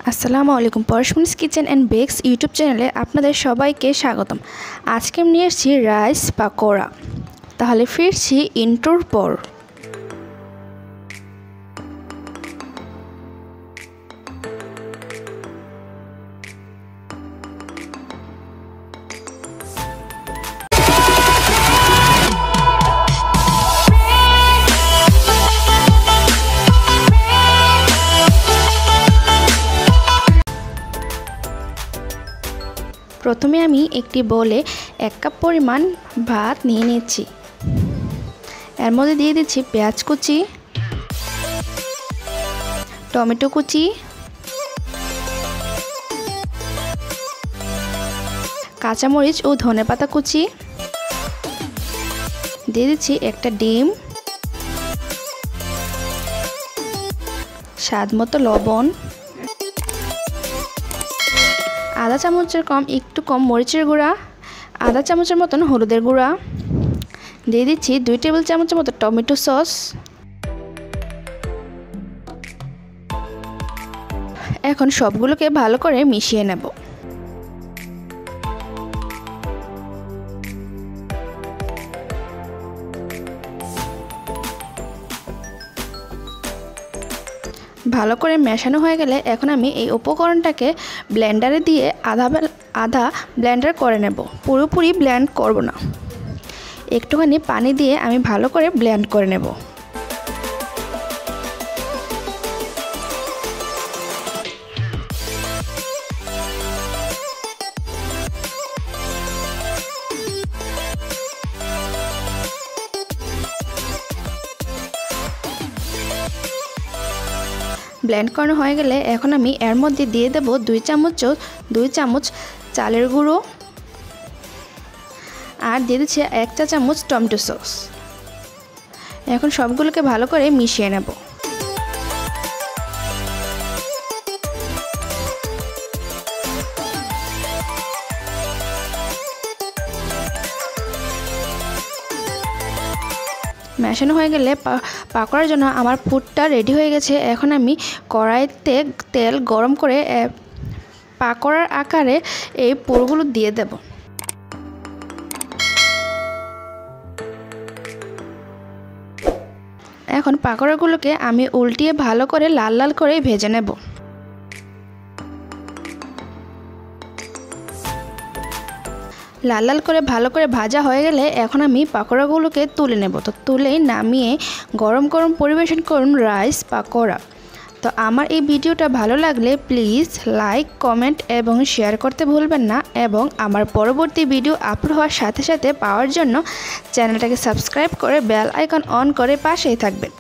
আসসালামু আলাইকুম। পরশমনিস kitchen and bakes YouTube চ্যানেলে আপনাদের সবাইকে স্বাগতম। আজকে আমি নিয়ে এসেছি রাইস পাকোড়া। তাহলে ফিরছি ইন্ট্রোর পর। প্রথমে আমি একটি বোলে 1 কাপ পরিমাণ ভাত নিয়ে নিচ্ছি। এর মধ্যে দিয়ে দিচ্ছি পেঁয়াজ কুচি, টমেটো কুচি, কাঁচামরিচ ও ধনেপাতা কুচি, দিয়ে দিচ্ছি একটা ডিম, স্বাদমতো লবণ, আধা চামচের একটু কম মরিচের গুঁড়া, আধা চামচের মতন হলুদের গুঁড়া, দিয়ে দিচ্ছি 2 টেবিল চামচের মতো টমেটো সস। এখন সবগুলোকে ভালো করে মিশিয়ে নেব। ভালো করে মেশানো হয়ে গেলে এখন আমি এই উপকরণটাকে ব্লেন্ডারে দিয়ে আধা ব্লেন্ডার করে নেব। পুরোপুরি ব্লেন্ড করব না, একটুখানি পানি দিয়ে আমি ভালো করে ব্লেন্ড করে নেব। ব্লেন্ড করানো হয়ে গেলে এখন আমি এর মধ্যে দিয়ে দেব 2 চামচ চালের গুঁড়ো আর দিয়ে দিচ্ছি 1 চা চামচ টমেটো সস। এখন সবগুলোকে ভালো করে মিশিয়ে নেব। মেশানো হয়ে গেলে পাকোড়ার জন্য আমার পুরটা রেডি হয়ে গেছে। এখন আমি কড়াইতে তেল গরম করে পাকোড়ার আকারে এই পুরগুলো দিয়ে দেব। এখন পাকোড়াগুলোকে আমি উল্টিয়ে ভালো করে লাল লাল করে ভেজে নেব। লাল লাল করে ভালো করে ভাজা হয়ে গেলে এখন আমি পাকোড়াগুলোকে তুলে নেব। তো তুলেই নামিয়ে গরম গরম পরিবেশন করুন রাইস পাকোড়া। তো আমার এই ভিডিওটা ভালো লাগলে প্লিজ লাইক, কমেন্ট এবং শেয়ার করতে ভুলবেন না, এবং আমার পরবর্তী ভিডিও আপলোড হওয়ার সাথে সাথে পাওয়ার জন্য চ্যানেলটাকে সাবস্ক্রাইব করে বেল আইকন অন করে পাশেই থাকবেন।